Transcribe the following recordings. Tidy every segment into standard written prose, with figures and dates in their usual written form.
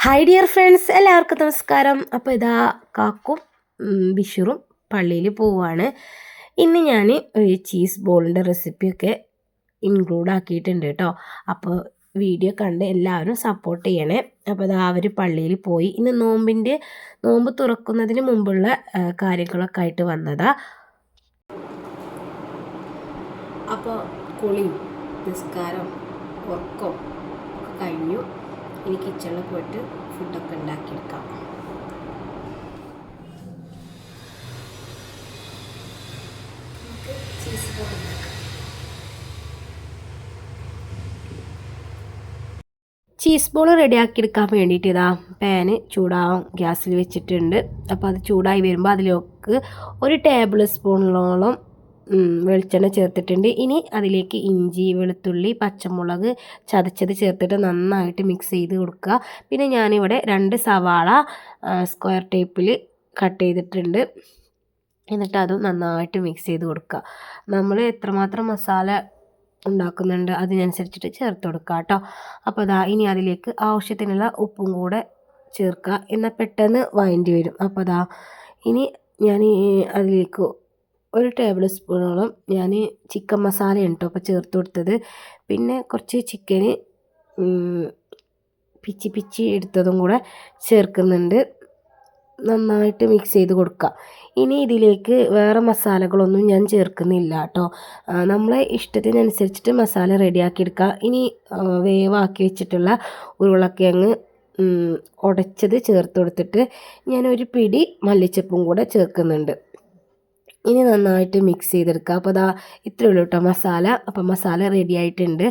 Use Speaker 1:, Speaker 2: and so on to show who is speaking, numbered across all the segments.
Speaker 1: Hi dear friends, എല്ലാവർക്കും നമസ്കാരം. അപ്പോൾ ഇതാ കാക്കും ബിഷുറും പള്ളിയിൽ പോവുകയാണ്. ഇന്ന് ഞാൻ ഒരു ചീസ് ബോളിൻ്റെ റെസിപ്പിയൊക്കെ ഇൻക്ലൂഡ് ആക്കിയിട്ടുണ്ട് കേട്ടോ. അപ്പോൾ വീഡിയോ കണ്ട് എല്ലാവരും സപ്പോർട്ട് ചെയ്യണേ. അപ്പോൾ ഇതാ അവർ പള്ളിയിൽ പോയി. ഇന്ന് നോമ്പ് തുറക്കുന്നതിന് മുമ്പുള്ള കാര്യങ്ങളൊക്കെ ആയിട്ട് വന്നതാ. അപ്പോൾ കുളിയും നിസ്കാരം ഉറക്കം ഒക്കെ കഴിഞ്ഞു. ഇനി കിച്ചണിൽ പോയിട്ട് ഫുഡൊക്കെ ഉണ്ടാക്കിയെടുക്കാം. ചീസ് ബോൾ റെഡിയാക്കിയെടുക്കാൻ വേണ്ടിയിട്ട് ഇതാ പാന് ചൂടാവാൻ ഗ്യാസിൽ വെച്ചിട്ടുണ്ട്. അപ്പോൾ അത് ചൂടായി വരുമ്പോൾ അതിലേക്ക് 1 ടേബിൾ സ്പൂണോളം വെളിച്ചെണ്ണ ചേർത്തിട്ടുണ്ട്. ഇനി അതിലേക്ക് ഇഞ്ചി, വെളുത്തുള്ളി, പച്ചമുളക് ചതച്ചത് ചേർത്തിട്ട് നന്നായിട്ട് മിക്സ് ചെയ്ത് കൊടുക്കുക. പിന്നെ ഞാനിവിടെ 2 സവാള സ്ക്വയർ ടൈപ്പിൽ കട്ട് ചെയ്തിട്ടുണ്ട്. എന്നിട്ട് അതും നന്നായിട്ട് മിക്സ് ചെയ്ത് കൊടുക്കുക. നമ്മൾ എത്രമാത്രം മസാല ഉണ്ടാക്കുന്നുണ്ട് അതിനനുസരിച്ചിട്ട് ചേർത്ത് കൊടുക്കുക കേട്ടോ. അപ്പോൾ ഇനി അതിലേക്ക് ആവശ്യത്തിനുള്ള ഉപ്പും കൂടെ ചേർക്കുക. എന്നാൽ പെട്ടെന്ന് വഴണ്ടി വരും. അപ്പോൾ ഇനി ഞാൻ അതിലേക്ക് 1 ടേബിൾ സ്പൂണോളം ഞാൻ ചിക്കൻ മസാല കേട്ടോ അപ്പോൾ ചേർത്ത് കൊടുത്തത്. പിന്നെ കുറച്ച് ചിക്കന് പിച്ചി എടുത്തതും കൂടെ ചേർക്കുന്നുണ്ട്. നന്നായിട്ട് മിക്സ് ചെയ്ത് കൊടുക്കുക. ഇനി ഇതിലേക്ക് വേറെ മസാലകളൊന്നും ഞാൻ ചേർക്കുന്നില്ല കേട്ടോ. നമ്മളെ ഇഷ്ടത്തിനനുസരിച്ചിട്ട് മസാല റെഡിയാക്കി എടുക്കുക. ഇനി വേവാക്കി വെച്ചിട്ടുള്ള ഉരുളക്കിഴങ്ങ് ഉടച്ചത് ചേർത്ത് കൊടുത്തിട്ട് ഞാനൊരു പിടി മല്ലിച്ചപ്പും കൂടെ ചേർക്കുന്നുണ്ട്. ഇനി നന്നായിട്ട് മിക്സ് ചെയ്തെടുക്കുക. അപ്പോൾ ഇത്രയേ ഉള്ളൂ കേട്ടോ മസാല. അപ്പോൾ മസാല റെഡി ആയിട്ടുണ്ട്.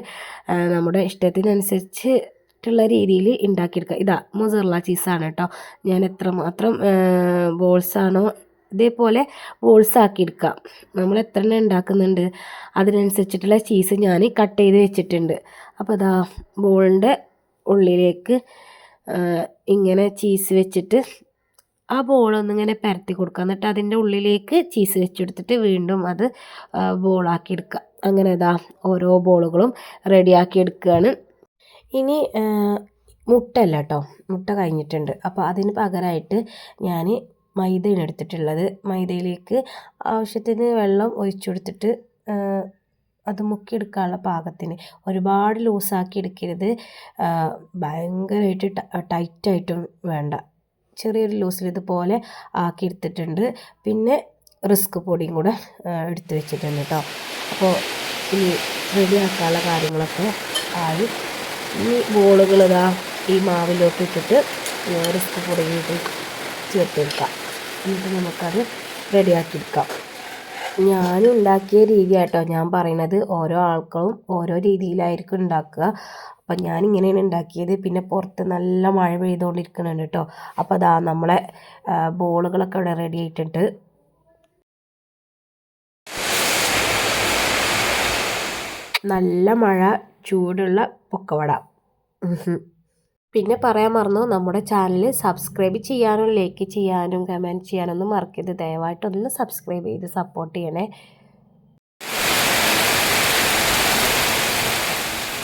Speaker 1: നമ്മുടെ ഇഷ്ടത്തിനനുസരിച്ചിട്ടുള്ള രീതിയിൽ ഉണ്ടാക്കിയെടുക്കുക. മൊസറല്ല ചീസാണ് കേട്ടോ. ഞാൻ എത്രമാത്രം ബോൾസാണോ ഇതേപോലെ ബോൾസ് ആക്കിയെടുക്കുക. നമ്മൾ എത്ര എണ്ണം ഉണ്ടാക്കുന്നുണ്ട് അതിനനുസരിച്ചിട്ടുള്ള ചീസ് ഞാൻ കട്ട് ചെയ്ത് വെച്ചിട്ടുണ്ട്. അപ്പോൾ ബോളിൻ്റെ ഉള്ളിലേക്ക് ഇങ്ങനെ ചീസ് വെച്ചിട്ട് ആ ബോളൊന്നിങ്ങനെ പരത്തി കൊടുക്കുക. എന്നിട്ട് അതിൻ്റെ ഉള്ളിലേക്ക് ചീസ് വെച്ചെടുത്തിട്ട് വീണ്ടും അത് ബോളാക്കി എടുക്കുക. അങ്ങനെ ഓരോ ബോളുകളും റെഡിയാക്കി എടുക്കുകയാണ്. ഇനി മുട്ടല്ല കേട്ടോ, മുട്ട കഴിഞ്ഞിട്ടുണ്ട്. അപ്പോൾ അതിന് പകരമായിട്ട് ഞാൻ മൈദയാണ് എടുത്തിട്ടുള്ളത്. മൈദയിലേക്ക് ആവശ്യത്തിന് വെള്ളം ഒഴിച്ചു കൊടുത്തിട്ട് അത് മുക്കിയെടുക്കാനുള്ള പാകത്തിന്. ഒരുപാട് ലൂസാക്കി എടുക്കരുത്, ഭയങ്കരമായിട്ട് ടൈറ്റായിട്ടും വേണ്ട. ചെറിയൊരു ലൂസിൽ ഇതുപോലെ ആക്കി എടുത്തിട്ടുണ്ട്. പിന്നെ റിസ്ക് പൊടിയും കൂടെ എടുത്ത് വെച്ചിട്ടുണ്ട് കേട്ടോ. അപ്പോൾ ഇനി റെഡിയാക്കാനുള്ള കാര്യങ്ങളൊക്കെ ആയി. ഈ ബോളുകൾ ഈ മാവിലോട്ട് ഇട്ടിട്ട് റിസ്ക് പൊടിയിട്ട് ചേർത്തെടുക്കാം. എന്നിട്ട് നമുക്കത് റെഡിയാക്കിയെടുക്കാം. ഞാൻ ഉണ്ടാക്കിയ രീതി കേട്ടോ ഞാൻ പറയുന്നത്. ഓരോ ആൾക്കാരും ഓരോ രീതിയിലായിരിക്കും ഉണ്ടാക്കുക. അപ്പം ഞാനിങ്ങനെയാണ് ഉണ്ടാക്കിയത്. പിന്നെ പുറത്ത് നല്ല മഴ പെയ്തുകൊണ്ടിരിക്കുന്നുണ്ട് കേട്ടോ. അപ്പോൾ നമ്മളെ ബോളുകളൊക്കെ ഇവിടെ റെഡി ആയിട്ടുണ്ട്. നല്ല മഴ, ചൂടുള്ള പൊക്കവട. പിന്നെ പറയാൻ മറന്നു, നമ്മുടെ ചാനൽ സബ്സ്ക്രൈബ് ചെയ്യാനും ലൈക്ക് ചെയ്യാനും കമൻറ്റ് ചെയ്യാനൊന്നും മറക്കരുത്. ദയവായിട്ടൊന്ന് സബ്സ്ക്രൈബ് ചെയ്ത് സപ്പോർട്ട് ചെയ്യണേ.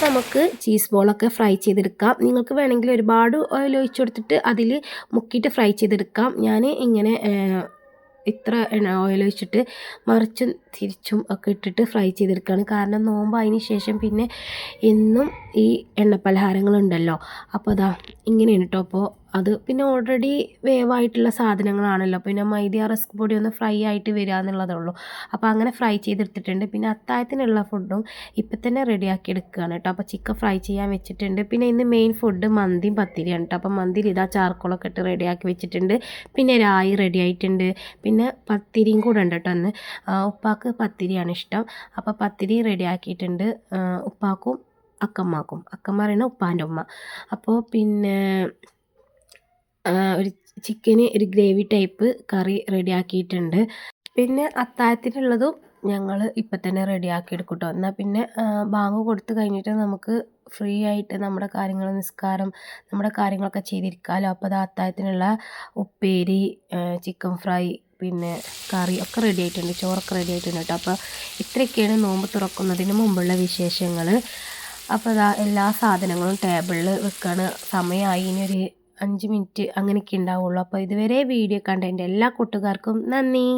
Speaker 1: നമുക്ക് ചീസ് ബോളൊക്കെ ഫ്രൈ ചെയ്തെടുക്കാം. നിങ്ങൾക്ക് വേണമെങ്കിൽ ഒരുപാട് ഓയിൽ ഒഴിച്ചു കൊടുത്തിട്ട് അതിൽ മുക്കിയിട്ട് ഫ്രൈ ചെയ്തെടുക്കാം. ഞാൻ ഇങ്ങനെ ഇത്ര ഓയിൽ ഒഴിച്ചിട്ട് മറിച്ചും തിരിച്ചും ഒക്കെ ഇട്ടിട്ട് ഫ്രൈ ചെയ്തെടുക്കുകയാണ്. കാരണം നോമ്പായതിന് ശേഷം പിന്നെ എന്നും ഈ എണ്ണപ്പലഹാരങ്ങളുണ്ടല്ലോ. അപ്പോൾ ഇങ്ങനെയാണ് കേട്ടോ. അപ്പോൾ അത് പിന്നെ ഓൾറെഡി വേവായിട്ടുള്ള സാധനങ്ങളാണല്ലോ. പിന്നെ മൈദ റിസ്ക് പൊടി ഒന്ന് ഫ്രൈ ആയിട്ട് വരിക എന്നുള്ളതേ ഉള്ളൂ. അപ്പോൾ അങ്ങനെ ഫ്രൈ ചെയ്തെടുത്തിട്ടുണ്ട്. പിന്നെ അത്താഴത്തിനുള്ള ഫുഡും ഇപ്പം തന്നെ റെഡിയാക്കി എടുക്കുകയാണ് കേട്ടോ. അപ്പോൾ ചിക്കൻ ഫ്രൈ ചെയ്യാൻ വെച്ചിട്ടുണ്ട്. പിന്നെ ഇന്ന് മെയിൻ ഫുഡ് മന്തിയും പത്തിരിയാണ് കേട്ടോ. അപ്പോൾ മന്തിയിൽ ചാർക്കോളൊക്കെ ഇട്ട് റെഡിയാക്കി വെച്ചിട്ടുണ്ട്. പിന്നെ രായി റെഡി ആയിട്ടുണ്ട്. പിന്നെ പത്തിരിയും കൂടെ ഉണ്ട് കേട്ടോ. അന്ന് ഉപ്പാക്ക് പത്തിരിയാണ് ഇഷ്ടം. അപ്പോൾ പത്തിരി റെഡിയാക്കിയിട്ടുണ്ട്. ഉപ്പാക്കും അക്കമ്മ പറയുന്ന ഉപ്പാൻ്റെ ഉമ്മ. അപ്പോൾ പിന്നെ ഒരു ചിക്കന് ഒരു ഗ്രേവി ടൈപ്പ് കറി റെഡിയാക്കിയിട്ടുണ്ട്. പിന്നെ അത്താഴത്തിനുള്ളതും ഞങ്ങൾ ഇപ്പം തന്നെ റെഡിയാക്കി എടുക്കും കേട്ടോ. എന്നാൽ പിന്നെ ബാങ്ക് കൊടുത്ത് കഴിഞ്ഞിട്ട് നമുക്ക് ഫ്രീ ആയിട്ട് നമ്മുടെ കാര്യങ്ങൾ നിസ്കാരം നമ്മുടെ കാര്യങ്ങളൊക്കെ ചെയ്തിരിക്കാമല്ലോ. അപ്പോൾ അത്താഴത്തിനുള്ള ഉപ്പേരി, ചിക്കൻ ഫ്രൈ, പിന്നെ കറി ഒക്കെ റെഡി ആയിട്ടുണ്ട്. ചോറൊക്കെ റെഡി ആയിട്ടുണ്ട് കേട്ടോ. അപ്പോൾ ഇത്രയൊക്കെയാണ് നോമ്പ് തുറക്കുന്നതിന് മുമ്പുള്ള വിശേഷങ്ങൾ. അപ്പോൾ എല്ലാ സാധനങ്ങളും ടേബിളിൽ വെക്കുകയാണ്. സമയമായി. ഇനി ഒരു 5 മിനിറ്റ് അങ്ങനെയൊക്കെ ഉണ്ടാവുള്ളൂ. അപ്പോൾ ഇതുവരെ വീഡിയോ കണ്ട എൻ്റെ എല്ലാ കൂട്ടുകാർക്കും നന്ദി.